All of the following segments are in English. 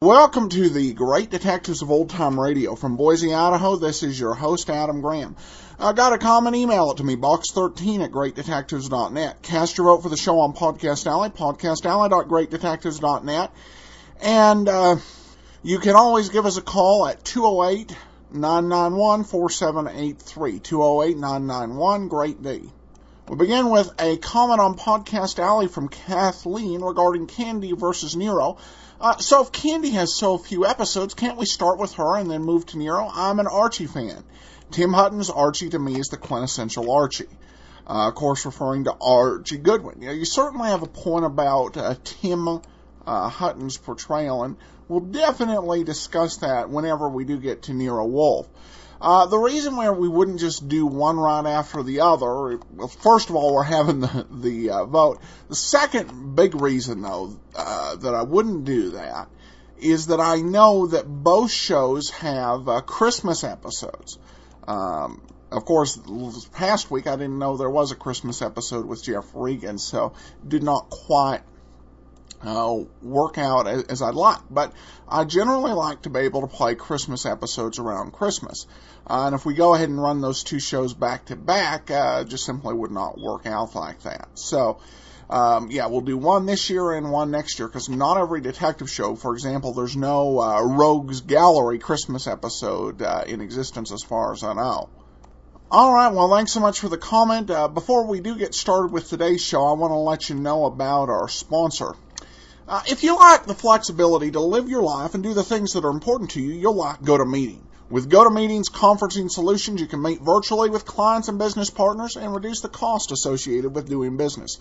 Welcome to the Great Detectives of Old Time Radio. From Boise, Idaho, this is your host, Adam Graham. Got a comment, email it to me, box13@greatdetectives.net. Cast your vote for the show on Podcast Alley, podcastalley.greatdetectives.net. And you can always give us a call at 208-991-4783, 208-991-GREAT-D. We'll begin with a comment on Podcast Alley from Kathleen regarding Candy versus Nero. So if Candy has so few episodes, can't we start with her and then move to Nero? I'm an Archie fan. Tim Hutton's Archie to me is the quintessential Archie. Of course, referring to Archie Goodwin. You certainly have a point about Tim Hutton's portrayal, and we'll definitely discuss that whenever we do get to Nero Wolfe. The reason why we wouldn't just do one right after the other, well, first of all, we're having the vote. The second big reason, though, that I wouldn't do that is that I know that both shows have Christmas episodes. Of course, this past week I didn't know there was a Christmas episode with Jeff Regan, so did not quite work out as I'd like. But I generally like to be able to play Christmas episodes around Christmas. And if we go ahead and run those two shows back to back, just simply would not work out like that. So, we'll do one this year and one next year, because not every detective show, for example, there's no Rogues Gallery Christmas episode in existence as far as I know. All right, well, thanks so much for the comment. Before we do get started with today's show, I want to let you know about our sponsor. If you like the flexibility to live your life and do the things that are important to you, you'll like GoToMeeting. With GoToMeeting's conferencing solutions, you can meet virtually with clients and business partners and reduce the cost associated with doing business.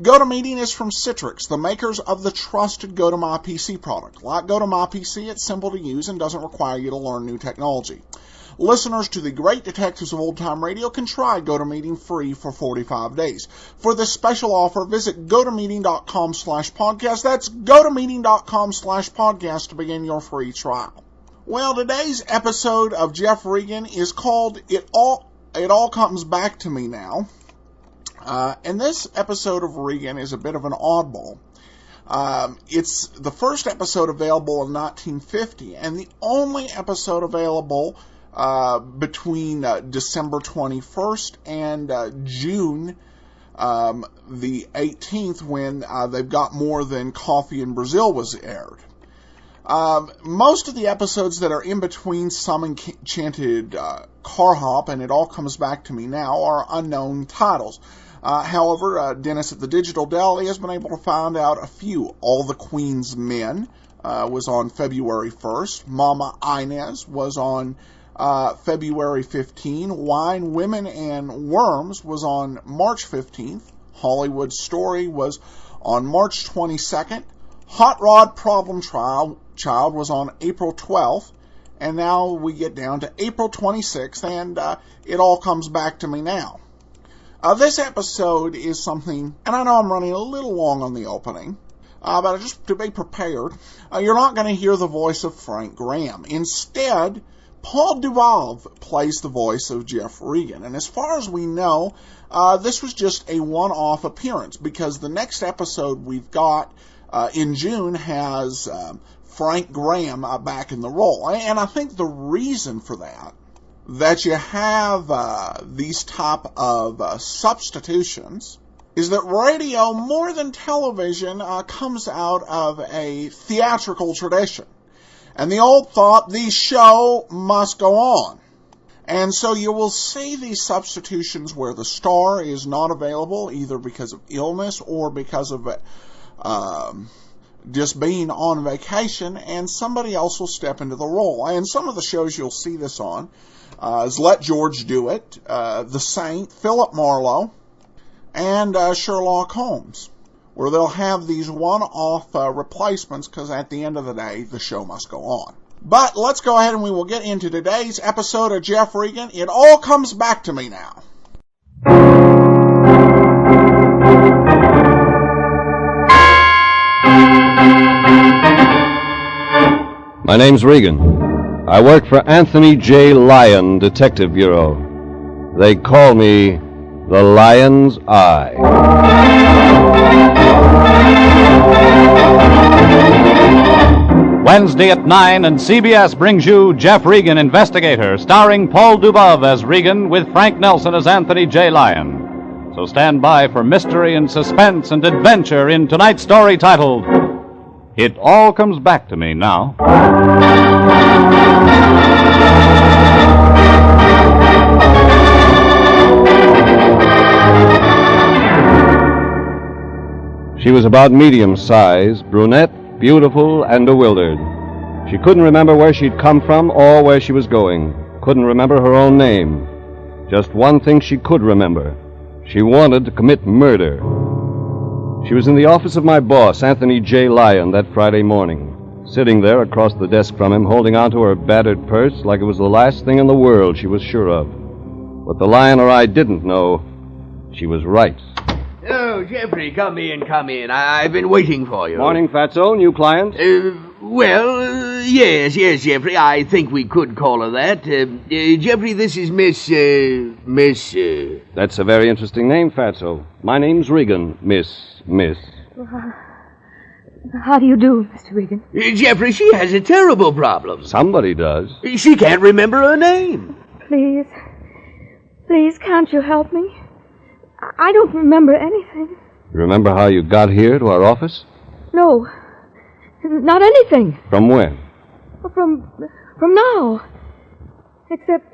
GoToMeeting is from Citrix, the makers of the trusted GoToMyPC product. Like GoToMyPC, it's simple to use and doesn't require you to learn new technology. Listeners to the Great Detectives of Old Time Radio can try GoToMeeting free for 45 days. For this special offer, visit GoToMeeting.com/podcast. That's GoToMeeting.com/podcast to begin your free trial. Well, today's episode of Jeff Regan is called It All Comes Back to Me Now. And this episode of Regan is a bit of an oddball. It's the first episode available in 1950, and the only episode available between December 21st and June the 18th, when They've Got More Than Coffee in Brazil was aired. Most of the episodes that are in between Some Enchanted Car Hop and It All Comes Back to Me Now are unknown titles. However, Dennis at the Digital Deli has been able to find out a few. All the Queen's Men was on February 1st. Mama Inez was on February 15. Wine, Women, and Worms was on March 15th. Hollywood Story was on March 22nd. Hot Rod Problem Child was on April 12th. And now we get down to April 26th, and It All Comes Back to Me Now. This episode is something, and I know I'm running a little long on the opening, but just to be prepared, you're not going to hear the voice of Frank Graham. Instead, Paul Duval plays the voice of Jeff Regan. And as far as we know, this was just a one-off appearance, because the next episode we've got in June has Frank Graham back in the role. And I think the reason for that you have these type of substitutions is that radio, more than television, comes out of a theatrical tradition. And the old thought, the show must go on. And so you will see these substitutions where the star is not available, either because of illness or because of just being on vacation, and somebody else will step into the role. And some of the shows you'll see this on is Let George Do It, The Saint, Philip Marlowe, and Sherlock Holmes, where they'll have these one-off replacements, because at the end of the day, the show must go on. But let's go ahead and we will get into today's episode of Jeff Regan. It All Comes Back to Me Now. My name's Regan. I work for Anthony J. Lyon Detective Bureau. They call me the Lion's Eye. Wednesday at 9, and CBS brings you Jeff Regan, Investigator, starring Paul Dubov as Regan with Frank Nelson as Anthony J. Lyon. So stand by for mystery and suspense and adventure in tonight's story titled, It All Comes Back to Me Now. She was about medium size, brunette, beautiful, and bewildered. She couldn't remember where she'd come from or where she was going. Couldn't remember her own name. Just one thing she could remember. She wanted to commit murder. She was in the office of my boss, Anthony J. Lyon, that Friday morning, sitting there across the desk from him, holding onto her battered purse like it was the last thing in the world she was sure of. What the Lion or I didn't know, she was right. Oh, Jeffrey, come in. I've been waiting for you. Morning, Fatso. New client? Yes, Jeffrey. I think we could call her that. Jeffrey, this is Miss... That's a very interesting name, Fatso. My name's Regan, Miss. How do you do, Mr. Regan? Jeffrey, she has a terrible problem. Somebody does. She can't remember her name. Please, can't you help me? I don't remember anything. You remember how you got here to our office? No, not anything. From when? From now. Except,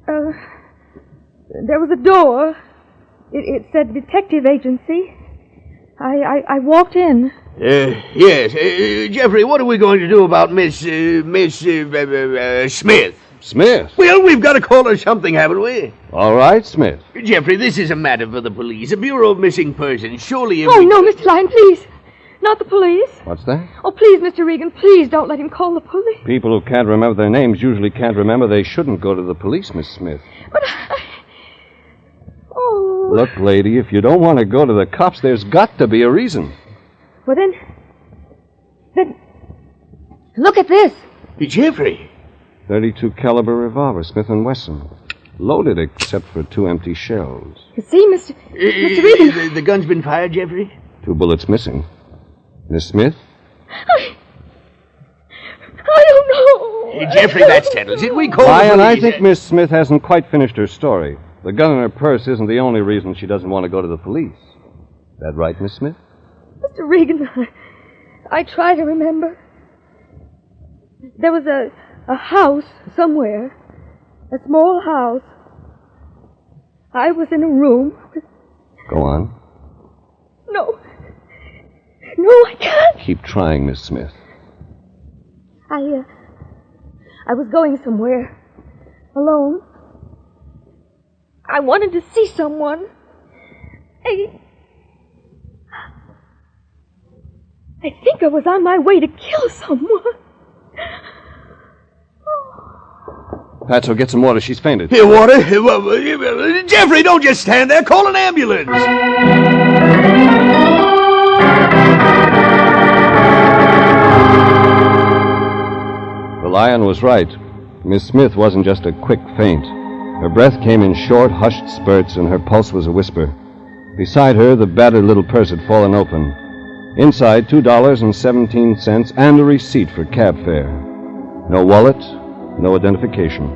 there was a door. It said detective agency. I walked in. Yes. Jeffrey, what are we going to do about Miss Smith? Smith? Well, we've got to call her something, haven't we? All right, Smith. Jeffrey, this is a matter for the police, a Bureau of Missing Persons. Surely... Oh, no, Mr. Lyon, please. Not the police. What's that? Oh, please, Mr. Regan, please don't let him call the police. People who can't remember their names usually can't remember they shouldn't go to the police, Miss Smith. But Oh. Look, lady, if you don't want to go to the cops, there's got to be a reason. Well, then... Look at this. Jeffrey... .32 caliber revolver, Smith & Wesson. Loaded except for 2 empty shells. You see, Mr. Regan... The gun's been fired, Jeffrey? 2 bullets missing. Miss Smith? I don't know. Jeffrey, that settles it. We call Lion, the I police. think Miss Smith hasn't quite finished her story. The gun in her purse isn't the only reason she doesn't want to go to the police. That right, Miss Smith? Mr. Regan, I try to remember. There was a house somewhere. A small house. I was in a room. Go on. No, I can't. Keep trying, Miss Smith. I was going somewhere. Alone. I wanted to see someone. I think I was on my way to kill someone. Fatso, get some water. She's fainted. Here, water. Jeffrey, don't just stand there. Call an ambulance. The Lion was right. Miss Smith wasn't just a quick faint. Her breath came in short, hushed spurts, and her pulse was a whisper. Beside her, the battered little purse had fallen open. Inside, $2.17 and a receipt for cab fare. No wallet, no identification.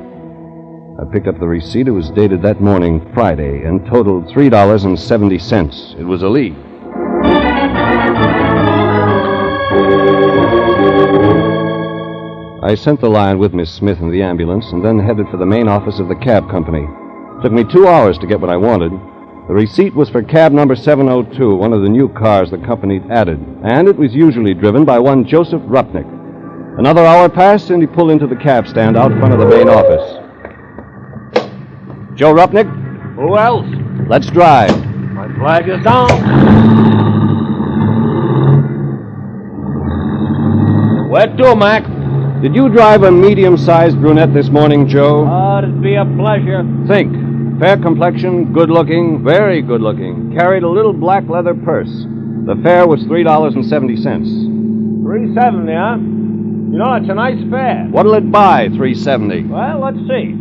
I picked up the receipt. It was dated that morning, Friday, and totaled $3.70. It was a lead. I sent the Lion with Miss Smith in the ambulance and then headed for the main office of the cab company. It took me 2 hours to get what I wanted. The receipt was for cab number 702, one of the new cars the company added, and it was usually driven by one Joseph Rupnick. Another hour passed, and he pulled into the cab stand out front of the main office. Joe Rupnick? Who else? Let's drive. My flag is down. Where to, Mac? Did you drive a medium-sized brunette this morning, Joe? Oh, it'd be a pleasure. Think. Fair complexion, good-looking, very good-looking. Carried a little black leather purse. The fare was $3.70. $3.70, huh? You know, it's a nice fare. What'll it buy, $3.70? Well, let's see.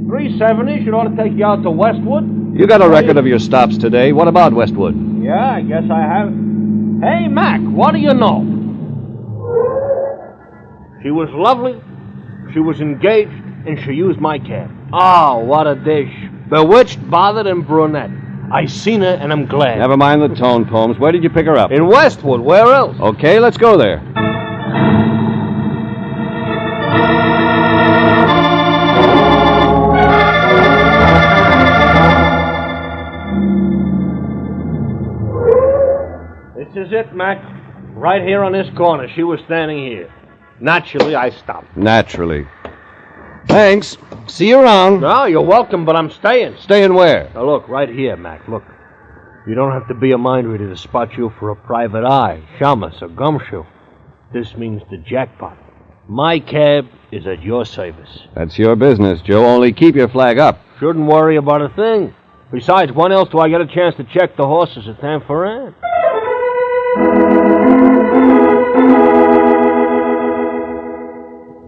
$3.70 should ought to take you out to Westwood. You got a record of your stops today. What about Westwood? Yeah, I guess I have. Hey, Mac, what do you know? She was lovely, she was engaged, and she used my cab. Oh, what a dish. Bewitched, bothered, and brunette. I seen her, and I'm glad. Never mind the tone, Holmes. Where did you pick her up? In Westwood. Where else? Okay, let's go there. This is it, Mac. Right here on this corner. She was standing here. Naturally, I stopped. Naturally. Thanks. See you around. No, you're welcome, but I'm staying. Staying where? Now, look, right here, Mac. Look. You don't have to be a mind reader to spot you for a private eye, shamus, or gumshoe. This means the jackpot. My cab is at your service. That's your business, Joe. Only keep your flag up. Shouldn't worry about a thing. Besides, when else do I get a chance to check the horses at Tanforan?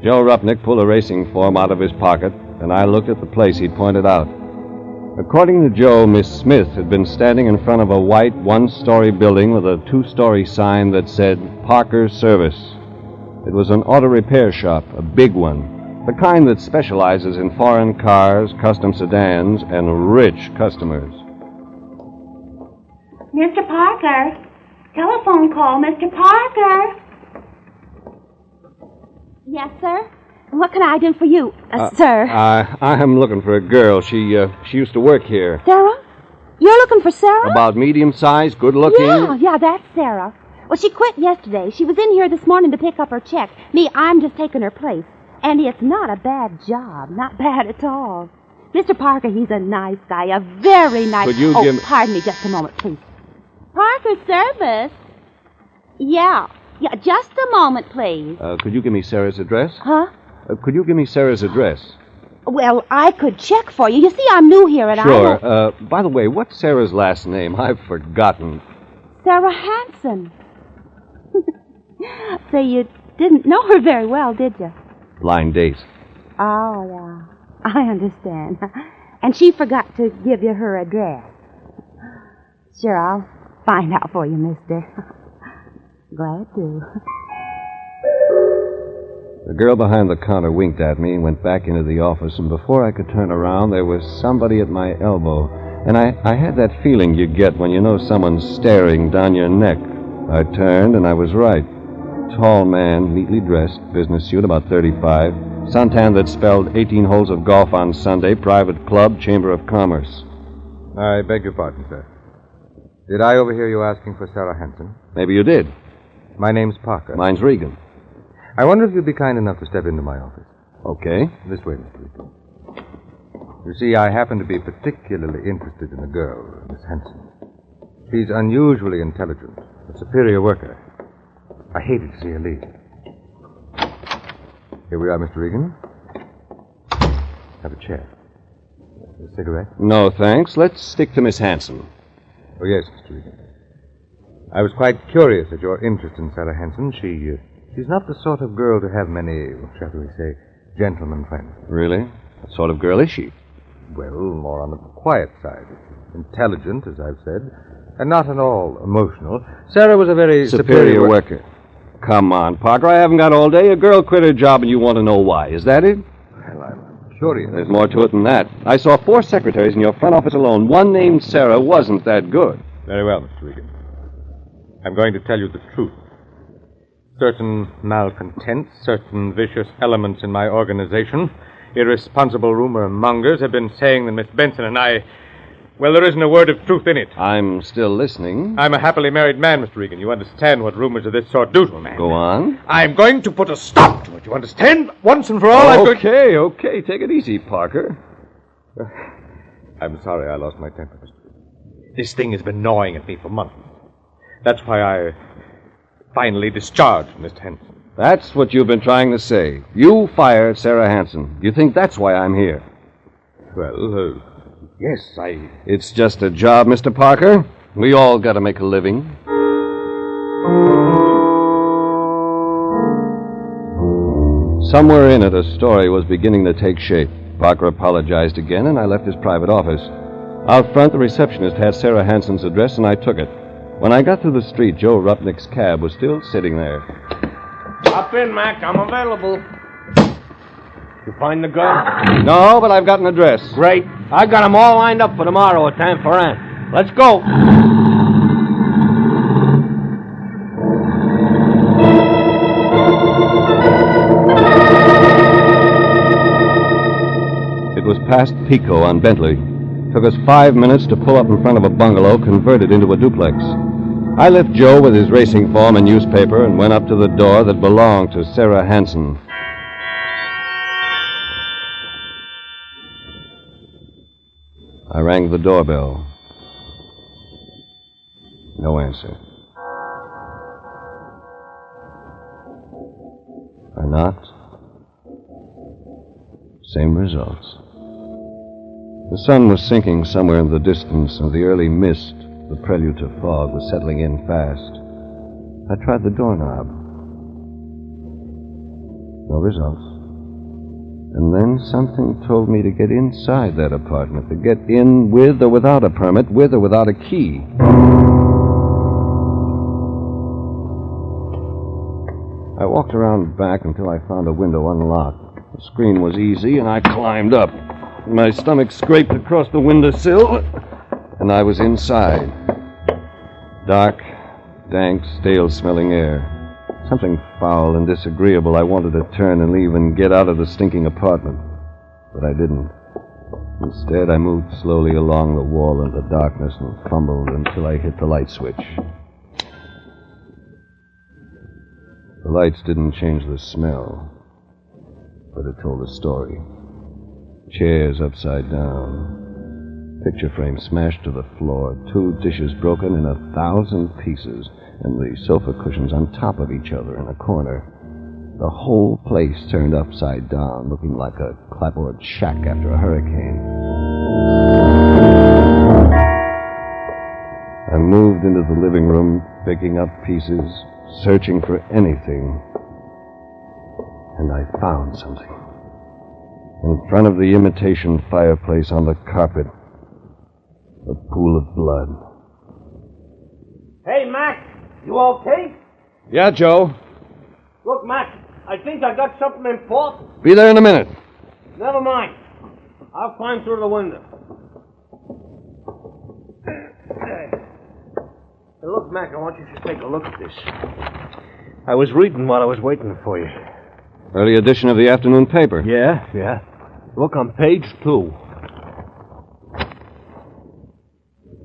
Joe Rupnick pulled a racing form out of his pocket, and I looked at the place he'd pointed out. According to Joe, Miss Smith had been standing in front of a white one-story building with a two-story sign that said Parker's Service. It was an auto repair shop, a big one, the kind that specializes in foreign cars, custom sedans, and rich customers. Mr. Parker. Telephone call, Mr. Parker. Yes, sir? What can I do for you, sir? I'm looking for a girl. She used to work here. Sarah? You're looking for Sarah? About medium-sized, good-looking. Yeah, that's Sarah. Well, she quit yesterday. She was in here this morning to pick up her check. I'm just taking her place. And it's not a bad job. Not bad at all. Mr. Parker, he's a nice guy. A very nice... Could you give me... pardon me just a moment, please. Parker's Service? Yeah, just a moment, please. Could you give me Sarah's address? Huh? Could you give me Sarah's address? Well, I could check for you. You see, I'm new here and Sure. I don't... By the way, what's Sarah's last name? I've forgotten. Sarah Hanson. Say, you didn't know her very well, did you? Blind date. Oh, yeah. I understand. And she forgot to give you her address. Sure, I'll find out for you, mister. Glad to. The girl behind the counter winked at me and went back into the office, and before I could turn around, there was somebody at my elbow. And I had that feeling you get when you know someone's staring down your neck. I turned, and I was right. Tall man, neatly dressed, business suit, about 35. Suntan that spelled 18 holes of golf on Sunday, private club, Chamber of Commerce. I beg your pardon, sir. Did I overhear you asking for Sarah Hanson? Maybe you did. My name's Parker. Mine's Regan. I wonder if you'd be kind enough to step into my office. Okay. This way, Mr. Regan. You see, I happen to be particularly interested in a girl, Miss Hanson. She's unusually intelligent, a superior worker. I hated to see her leave. Here we are, Mr. Regan. Have a chair. A cigarette? No, thanks. Let's stick to Miss Hanson. Oh, yes, Mr. Regan. I was quite curious at your interest in Sarah Hanson. She's not the sort of girl to have many, shall we say, gentlemen friends. Really? What sort of girl is she? Well, more on the quiet side. Intelligent, as I've said, and not at all emotional. Sarah was a very superior worker. Come on, Parker, I haven't got all day. A girl quit her job and you want to know why. Is that it? Well, I'm curious. There's more to it than that. I saw 4 secretaries in your front office alone. One named Sarah wasn't that good. Very well, Mr. Regan. I'm going to tell you the truth. Certain malcontents, certain vicious elements in my organization, irresponsible rumor mongers have been saying that Miss Benson and I... Well, there isn't a word of truth in it. I'm still listening. I'm a happily married man, Mr. Regan. You understand what rumors of this sort do to a man. Go on. I'm going to put a stop to it. You understand? Once and for all, Okay. Take it easy, Parker. I'm sorry I lost my temper, Mr. Regan. This thing has been gnawing at me for months. That's why I finally discharged Miss Hanson. That's what you've been trying to say. You fired Sarah Hanson. You think that's why I'm here? Well, yes, It's just a job, Mr. Parker. We all got to make a living. Somewhere in it, a story was beginning to take shape. Parker apologized again, and I left his private office. Out front, the receptionist had Sarah Hanson's address, and I took it. When I got to the street, Joe Rupnick's cab was still sitting there. Hop in, Mac. I'm available. You find the girl? No, but I've got an address. Great. I got them all lined up for tomorrow at Tan Ferrand. Let's go. It was past Pico on Bentley. Took us 5 minutes to pull up in front of a bungalow converted into a duplex. I left Joe with his racing form and newspaper and went up to the door that belonged to Sarah Hansen. I rang the doorbell. No answer. I knocked. Same results. The sun was sinking somewhere in the distance, and the early mist, the prelude to fog, was settling in fast. I tried the doorknob. No results. And then something told me to get inside that apartment, to get in with or without a permit, with or without a key. I walked around back until I found a window unlocked. The screen was easy, and I climbed up. My stomach scraped across the windowsill, and I was inside. Dark, dank, stale-smelling air. Something foul and disagreeable. I wanted to turn and leave and get out of the stinking apartment. But I didn't. Instead, I moved slowly along the wall in the darkness and fumbled until I hit the light switch. The lights didn't change the smell, but it told a story. Chairs upside down. Picture frame smashed to the floor. 2 dishes broken in 1,000 pieces. And the sofa cushions on top of each other in a corner. The whole place turned upside down, looking like a clapboard shack after a hurricane. I moved into the living room, picking up pieces, searching for anything. And I found something. In front of the imitation fireplace on the carpet, a pool of blood. Hey, Mac. You okay? Yeah, Joe. Look, Mac, I think I got something important. Be there in a minute. Never mind. I'll climb through the window. Hey, look, Mac, I want you to take a look at this. I was reading while I was waiting for you. Early edition of the afternoon paper. Yeah. Look on page 2.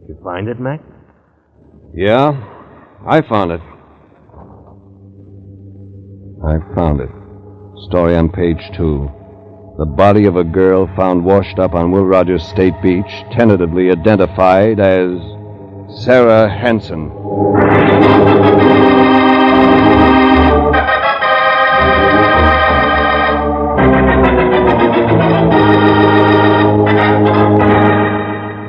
You find it, Mac? Yeah. I found it. Story on page 2. The body of a girl found washed up on Will Rogers State Beach, tentatively identified as Sarah Hansen.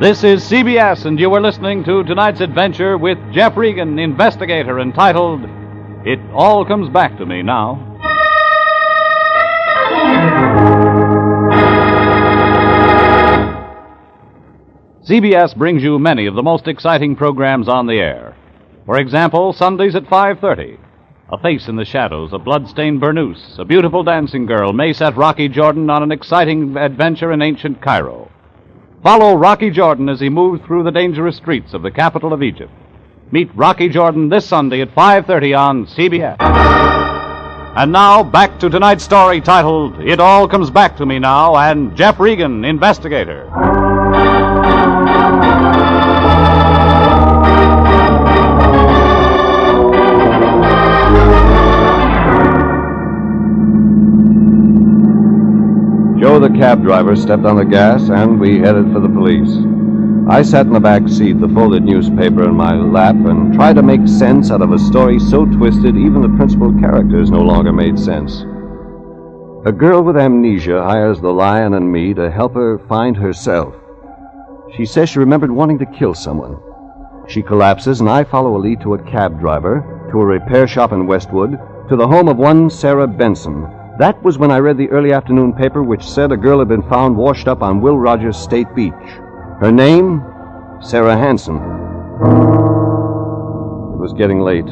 This is CBS, and you are listening to tonight's adventure with Jeff Regan, investigator, entitled It All Comes Back to Me Now. CBS brings you many of the most exciting programs on the air. For example, Sundays at 5:30. A face in the shadows, a blood-stained burnoose, a beautiful dancing girl may set Rocky Jordan on an exciting adventure in ancient Cairo. Follow Rocky Jordan as he moves through the dangerous streets of the capital of Egypt. Meet Rocky Jordan this Sunday at 5:30 on CBS. And now, back to tonight's story titled, It All Comes Back to Me Now, and Jeff Regan, investigator. Joe, the cab driver, stepped on the gas, and we headed for the police. I sat in the back seat, the folded newspaper in my lap, and tried to make sense out of a story so twisted even the principal characters no longer made sense. A girl with amnesia hires the Lion and me to help her find herself. She says she remembered wanting to kill someone. She collapses, and I follow a lead to a cab driver, to a repair shop in Westwood, to the home of one Sarah Benson. That was when I read the early afternoon paper which said a girl had been found washed up on Will Rogers State Beach. Her name, Sarah Hansen. It was getting late.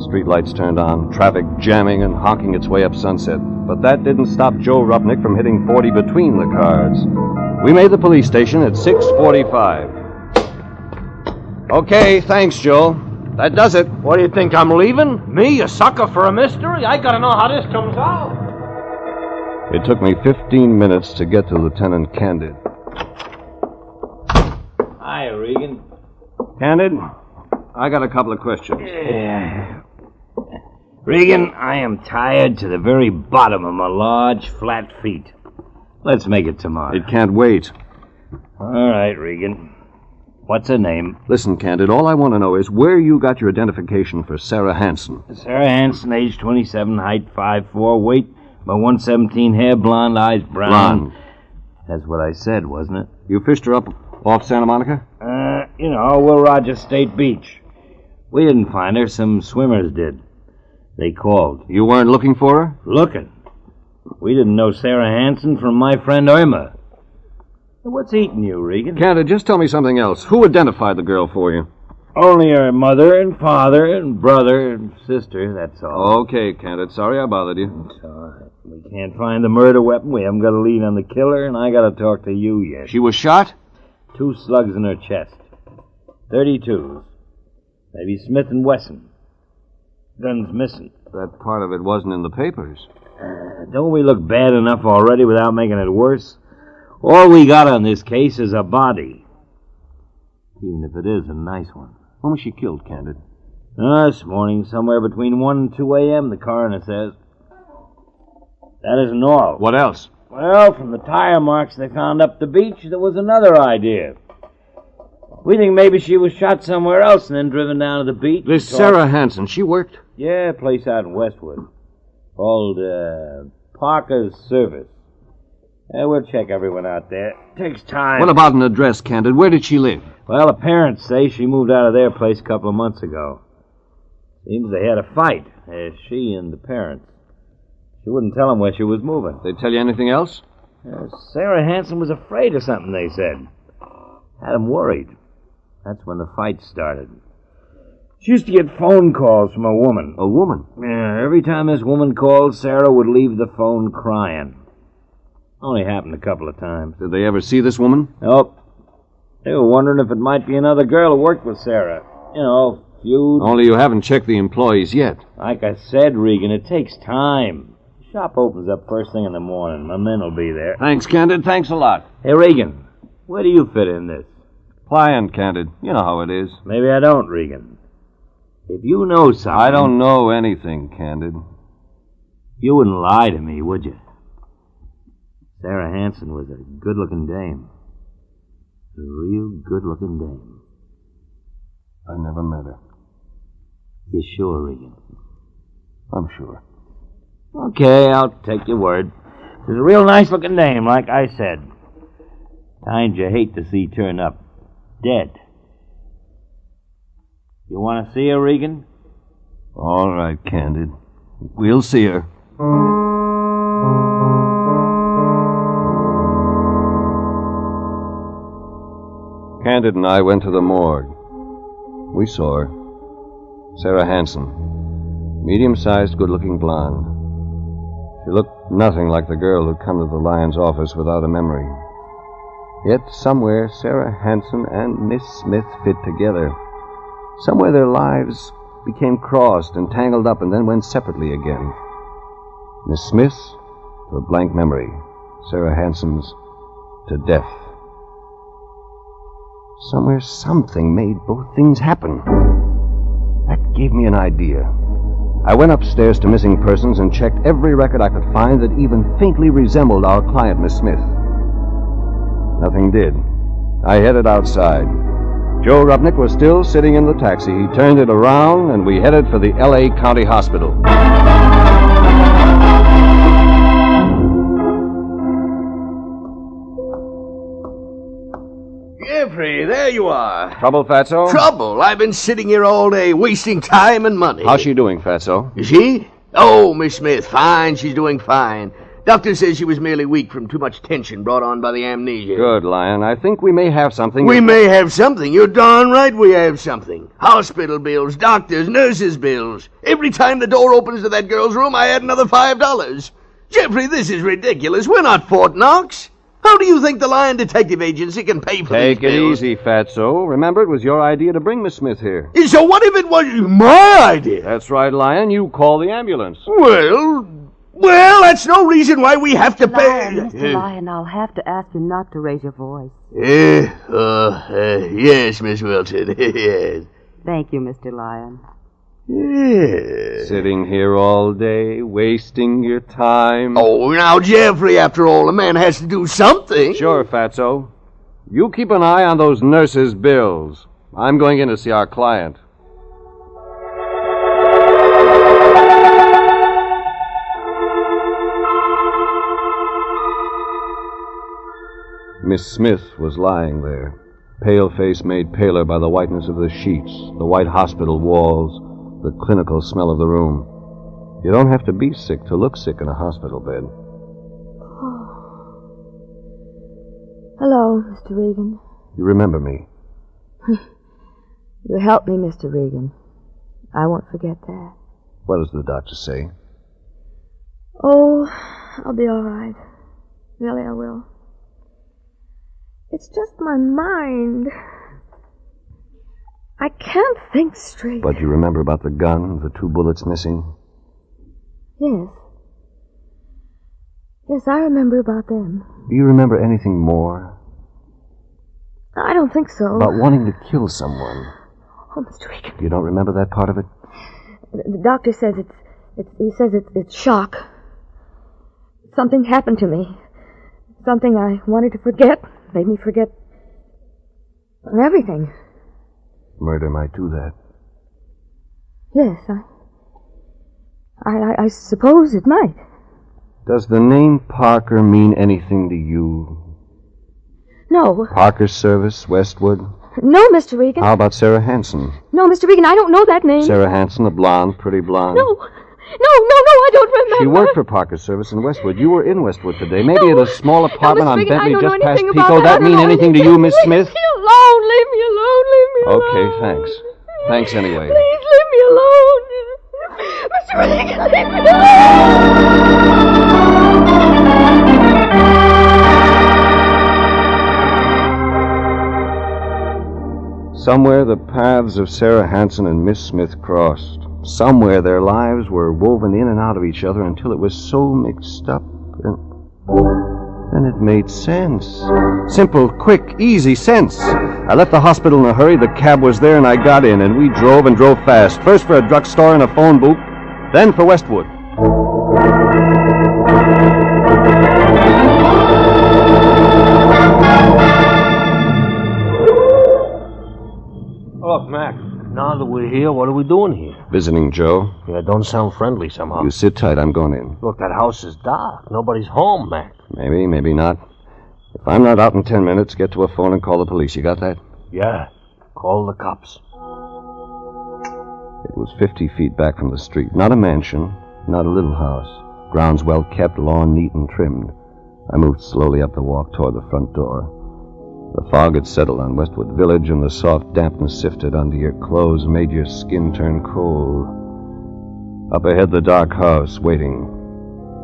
Streetlights turned on, traffic jamming and honking its way up Sunset. But that didn't stop Joe Rupnick from hitting 40 between the cars. We made the police station at 6:45. Okay, thanks, Joe. That does it. What do you think, I'm leaving? Me, a sucker for a mystery? I gotta know how this comes out. It took me 15 minutes to get to Lieutenant Candid. Hi, Regan. Candid, I got a couple of questions. Regan, I am tired to the very bottom of my large, flat feet. Let's make it tomorrow. It can't wait. All right, Regan. What's her name? Listen, Candid, all I want to know is where you got your identification for Sarah Hansen. Sarah Hansen, age 27, height 5'4", weight about 117, hair blonde, eyes brown. Blonde. That's what I said, wasn't it? You fished her up off Santa Monica? Will Rogers State Beach. We didn't find her. Some swimmers did. They called. You weren't looking for her? Looking. We didn't know Sarah Hansen from my friend Irma. What's eating you, Regan? Candid, just tell me something else. Who identified the girl for you? Only her mother and father and brother and sister, that's all. Okay, Candid. Sorry I bothered you. It's all right. We can't find the murder weapon. We haven't got a lead on the killer, and I got to talk to you yet. She was shot? 2 slugs in her chest. 32s. Maybe Smith & Wesson. Gun's missing. That part of it wasn't in the papers. Don't we look bad enough already without making it worse? All we got on this case is a body. Even if it is a nice one. When was she killed, Candid? This morning, somewhere between 1 and 2 a.m., the coroner says. That isn't all. What else? Well, from the tire marks they found up the beach, there was another idea. We think maybe she was shot somewhere else and then driven down to the beach. This Sarah Hansen, she worked? Yeah, a place out in Westwood. Called, Parker's Service. We'll check everyone out there. Takes time. What about an address, Candid? Where did she live? Well, the parents say she moved out of their place a couple of months ago. Seems they had a fight, she and the parents. She wouldn't tell them where she was moving. They tell you anything else? Sarah Hansen was afraid of something, they said. Had them worried. That's when the fight started. She used to get phone calls from a woman. A woman? Yeah, every time this woman called, Sarah would leave the phone crying. Only happened a couple of times. Did they ever see this woman? Nope. They were wondering if it might be another girl who worked with Sarah. Feud. Only you haven't checked the employees yet. Like I said, Regan, it takes time. The shop opens up first thing in the morning. My men will be there. Thanks, Candid. Thanks a lot. Hey, Regan, where do you fit in this? Client, Candid. You know how it is. Maybe I don't, Regan. If you know something... I don't know anything, Candid. You wouldn't lie to me, would you? Sarah Hansen was a good-looking dame. A real good-looking dame. I never met her. You sure, Regan? I'm sure. Okay, I'll take your word. She's a real nice-looking dame, like I said. Kind you hate to see turn up dead. You want to see her, Regan? All right, Candid. We'll see her. Candid and I went to the morgue. We saw her. Sarah Hansen. Medium-sized, good-looking blonde. She looked nothing like the girl who'd come to the Lyons office without a memory. Yet somewhere Sarah Hansen and Miss Smith fit together. Somewhere their lives became crossed and tangled up and then went separately again. Miss Smith's to a blank memory. Sarah Hansen's to death. Somewhere something made both things happen. That gave me an idea. I went upstairs to Missing Persons and checked every record I could find that even faintly resembled our client, Miss Smith. Nothing did. I headed outside. Joe Rupnick was still sitting in the taxi. He turned it around, and we headed for the L.A. County Hospital. Jeffrey, there you are. Trouble, Fatso? Trouble? I've been sitting here all day, wasting time and money. How's she doing, Fatso? Is she? Oh, Miss Smith, fine. She's doing fine. Doctor says she was merely weak from too much tension brought on by the amnesia. Good, Lion. I think we may have something. We may have something. You're darn right we have something. Hospital bills, doctors, nurses' bills. Every time the door opens to that girl's room, I add another $5. Jeffrey, this is ridiculous. We're not Fort Knox. How do you think the Lion Detective Agency can pay for these Take it bills? easy, Fatso. Remember, it was your idea to bring Miss Smith here. So what if it was my idea? That's right, Lion. You call the ambulance. Well, that's no reason why we have to pay... Lion, Mr. Lion, I'll have to ask you not to raise your voice. Yes, Miss Wilton, yes. Thank you, Mr. Lion. Yeah. Sitting here all day, wasting your time. Oh, now, Jeffrey, after all, a man has to do something. Sure, Fatso. You keep an eye on those nurses' bills. I'm going in to see our client. Miss Smith was lying there, pale face made paler by the whiteness of the sheets, the white hospital walls, the clinical smell of the room. You don't have to be sick to look sick in a hospital bed. Hello, Mr. Regan. You remember me? You helped me, Mr. Regan. I won't forget that. What does the doctor say? Oh, I'll be all right. Really, I will. It's just my mind. I can't think straight. But you remember about the gun, the 2 bullets missing? Yes. Yes, I remember about them. Do you remember anything more? I don't think so. About wanting to kill someone? Oh, Mr. Regan. You don't remember that part of it? The doctor says it's shock. Something happened to me. Something I wanted to forget. Made me forget everything. Murder might do that. Yes, I suppose it might. Does the name Parker mean anything to you? No. Parker Service, Westwood? No, Mr. Regan. How about Sarah Hanson? No, Mr. Regan, I don't know that name. Sarah Hanson, a blonde, pretty blonde. No, I don't remember. She worked for Parker Service in Westwood. You were in Westwood today. Maybe at a small apartment Mr. on Regan, Bentley just past Pico. Does that mean anything to you, Miss Smith? Leave me alone, leave me alone, leave me alone. Okay, thanks. Thanks anyway. Please leave me alone. Mr. Regan, leave me alone. Somewhere the paths of Sarah Hanson and Miss Smith crossed. Somewhere their lives were woven in and out of each other until it was so mixed up, and then it made sense. Simple, quick, easy sense. I left the hospital in a hurry, the cab was there, and I got in, and we drove and drove fast. First for a drugstore and a phone booth, then for Westwood. Look, Mac, now that we're here, what are we doing here? Visiting Joe. Yeah, don't sound friendly somehow. You sit tight, I'm going in. Look, that house is dark. Nobody's home, Mac. Maybe, maybe not. If I'm not out in 10 minutes, get to a phone and call the police. You got that? Yeah, call the cops. It was 50 feet back from the street. Not a mansion, not a little house. Grounds well kept, lawn neat and trimmed. I moved slowly up the walk toward the front door. The fog had settled on Westwood Village, and the soft dampness sifted under your clothes, made your skin turn cold. Up ahead, the dark house, waiting.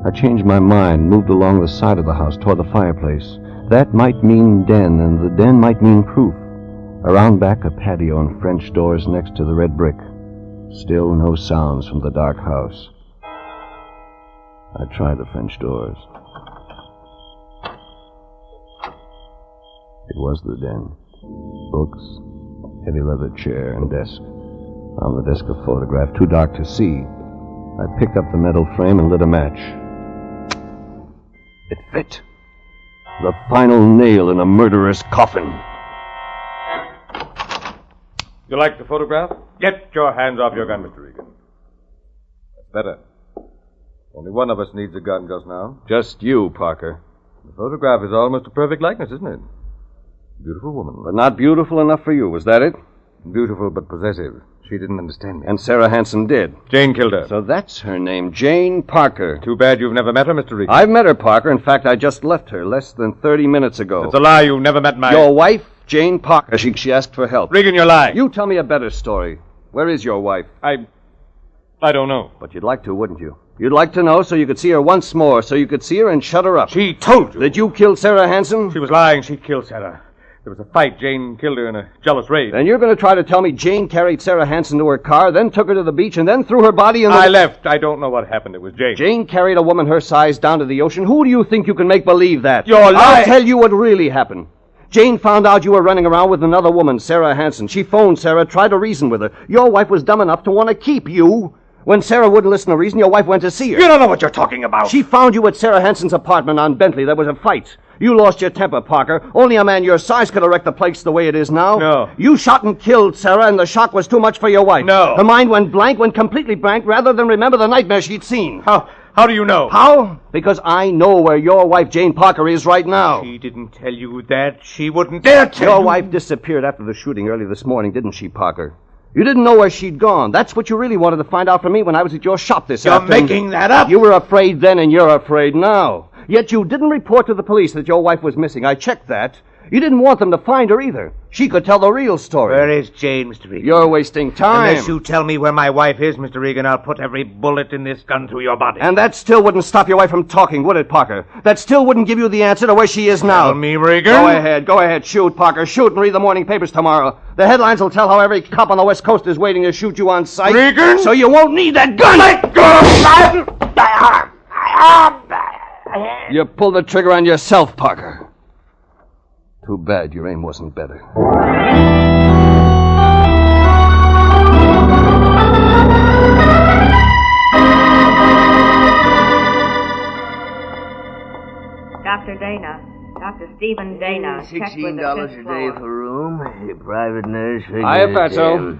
I changed my mind, moved along the side of the house toward the fireplace. That might mean den, and the den might mean proof. Around back, a patio and French doors next to the red brick. Still no sounds from the dark house. I tried the French doors. It was the den. Books, heavy leather chair, and desk. On the desk a photograph, too dark to see. I picked up the metal frame and lit a match. It fit. The final nail in a murderer's coffin. You like the photograph? Get your hands off your gun, Mr. Regan. That's better. Only one of us needs a gun just now. Just you, Parker. The photograph is almost a perfect likeness, isn't it? Beautiful woman. But not beautiful enough for you, was that it? Beautiful but possessive. She didn't understand me. And Sarah Hansen did. Jane killed her. So that's her name, Jane Parker. Too bad you've never met her, Mr. Regan. I've met her, Parker. In fact, I just left her less than 30 minutes ago. It's a lie. You've never met my... Your wife, Jane Parker. She asked for help. Regan, you're lying. You tell me a better story. Where is your wife? I don't know. But you'd like to, wouldn't you? You'd like to know so you could see her once more, so you could see her and shut her up. She told you. That you killed Sarah Hansen? She was lying. She killed Sarah. There was a fight. Jane killed her in a jealous rage. Then you're going to try to tell me Jane carried Sarah Hansen to her car, then took her to the beach, and then threw her body in the... I left. I don't know what happened. It was Jane. Jane carried a woman her size down to the ocean. Who do you think you can make believe that? You're lying. I'll tell you what really happened. Jane found out you were running around with another woman, Sarah Hansen. She phoned Sarah, tried to reason with her. Your wife was dumb enough to want to keep you. When Sarah wouldn't listen to reason, your wife went to see her. You don't know what you're talking about. She found you at Sarah Hansen's apartment on Bentley. There was a fight. You lost your temper, Parker. Only a man your size could have wrecked the place the way it is now. No. You shot and killed Sarah, and the shock was too much for your wife. No. Her mind went blank, went completely blank, rather than remember the nightmare she'd seen. How do you know? How? Because I know where your wife, Jane Parker, is right now. She didn't tell you that. She wouldn't dare tell Your you. wife disappeared after the shooting early this morning, didn't she, Parker? You didn't know where she'd gone. That's what you really wanted to find out from me when I was at your shop this afternoon. You're making that up. You were afraid then, and you're afraid now. Yet you didn't report to the police that your wife was missing. I checked that. You didn't want them to find her either. She could tell the real story. Where is Jane, Mr. Regan? You're wasting time. Unless you tell me where my wife is, Mr. Regan, I'll put every bullet in this gun through your body. And that still wouldn't stop your wife from talking, would it, Parker? That still wouldn't give you the answer to where she is now. Tell me, Regan. Go ahead. Shoot, Parker. Shoot and read the morning papers tomorrow. The headlines will tell how every cop on the West Coast is waiting to shoot you on sight. Regan! So you won't need that gun. Let go! You pulled the trigger on yourself, Parker. Too bad your aim wasn't better. Dr. Dana. Dr. Stephen Dana. $16 a day for room. Private nurse. Hiya, Fatso.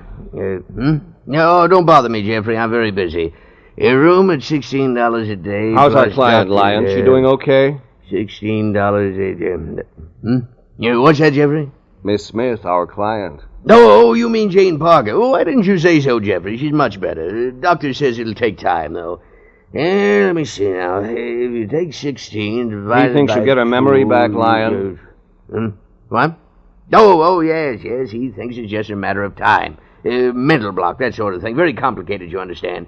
No, don't bother me, Jeffrey. I'm very busy. A room at $16 a day. How's our client, Lion? She doing okay? $16 a day. What's that, Jeffrey? Miss Smith, our client. Oh, you mean Jane Parker. Oh, why didn't you say so, Jeffrey? She's much better. Doctor says it'll take time, though. Let me see now. If you take 16 divided by... He thinks she'll get her memory back, Lion. What? Oh, yes. He thinks it's just a matter of time. Mental block, that sort of thing. Very complicated, you understand.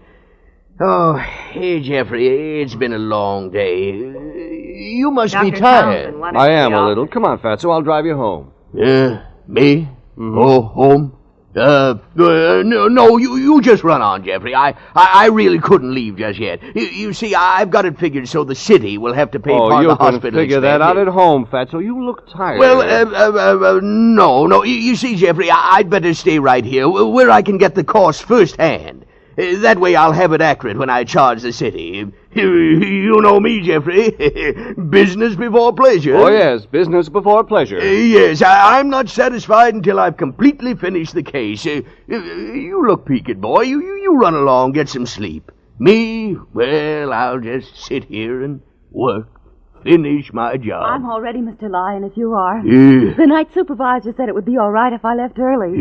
Oh, hey, Jeffrey, it's been a long day. You must be tired. I am a little. Come on, Fatso, I'll drive you home. Me? Mm-hmm. Oh, home? No, you just run on, Jeffrey. I really couldn't leave just yet. You see, I've got it figured so the city will have to pay part of the hospital expenses. Oh, you can figure that out at home, Fatso. You look tired. Well, no. You see, Jeffrey, I'd better stay right here, where I can get the cost firsthand. That way I'll have it accurate when I charge the city. You know me, Jeffrey. Business before pleasure. Oh, yes, business before pleasure. Yes, I'm not satisfied until I've completely finished the case. You look peaked, boy. You run along, get some sleep. Me, well, I'll just sit here and work. Finish my job. I'm all ready, Mr. Lyon, if you are. The night supervisor said it would be all right if I left early.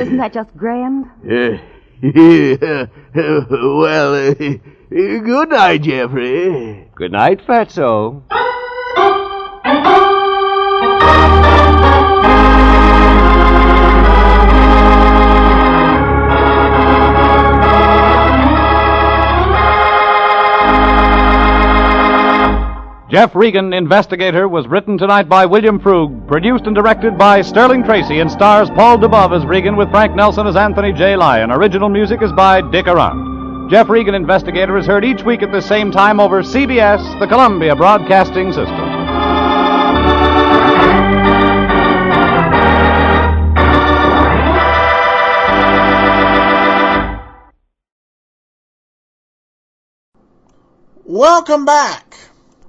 Isn't that just grand? Well, good night, Jeffrey. Good night, Fatso. Jeff Regan, Investigator, was written tonight by William Frug, produced and directed by Sterling Tracy, and stars Paul Dubov as Regan with Frank Nelson as Anthony J. Lyon. Original music is by Dick Arant. Jeff Regan, Investigator, is heard each week at the same time over CBS, the Columbia Broadcasting System. Welcome back.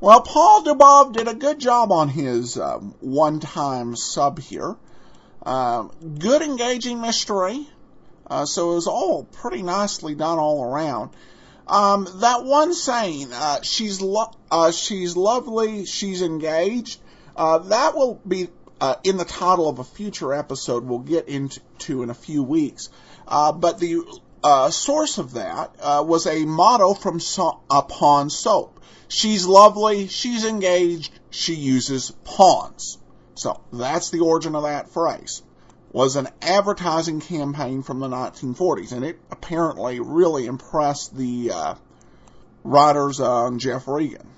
Well, Paul Dubov did a good job on his one-time sub here. Good engaging mystery. So it was all pretty nicely done all around. That one saying, she's lovely, she's engaged, that will be in the title of a future episode we'll get into in a few weeks. But the source of that was a motto from Pawn Soap. She's lovely, she's engaged, she uses pawns. So that's the origin of that phrase. Was an advertising campaign from the 1940s, and it apparently really impressed the writers on Jeff Regan.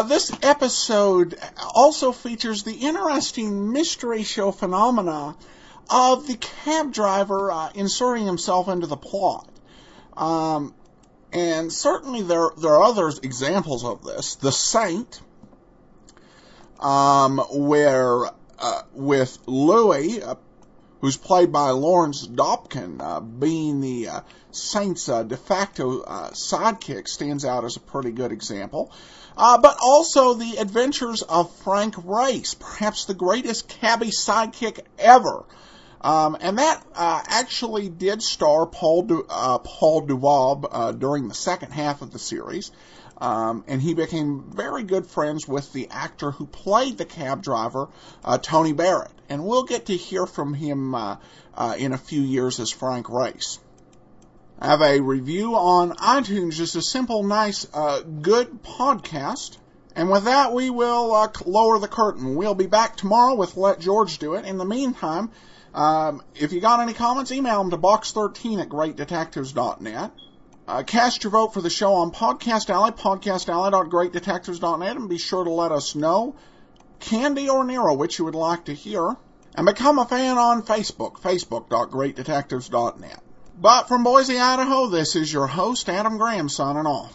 This episode also features the interesting mystery show phenomena of the cab driver inserting himself into the plot. And certainly there are other examples of this. The Saint, where with Louis, who's played by Lawrence Dobkin, being the Saint's de facto sidekick, stands out as a pretty good example. But also the adventures of Frank Race, perhaps the greatest cabbie sidekick ever. And that actually did star Paul Duvall during the second half of the series. And he became very good friends with the actor who played the cab driver, Tony Barrett. And we'll get to hear from him in a few years as Frank Race. I have a review on iTunes, just a simple, nice, good podcast. And with that, we will lower the curtain. We'll be back tomorrow with Let George Do It. In the meantime, if you got any comments, email them to box13@greatdetectives.net. Cast your vote for the show on Podcast Alley, podcastalley.greatdetectives.net, and be sure to let us know, Candy or Nero, which you would like to hear. And become a fan on Facebook, facebook.greatdetectives.net. But from Boise, Idaho, this is your host, Adam Graham, signing off.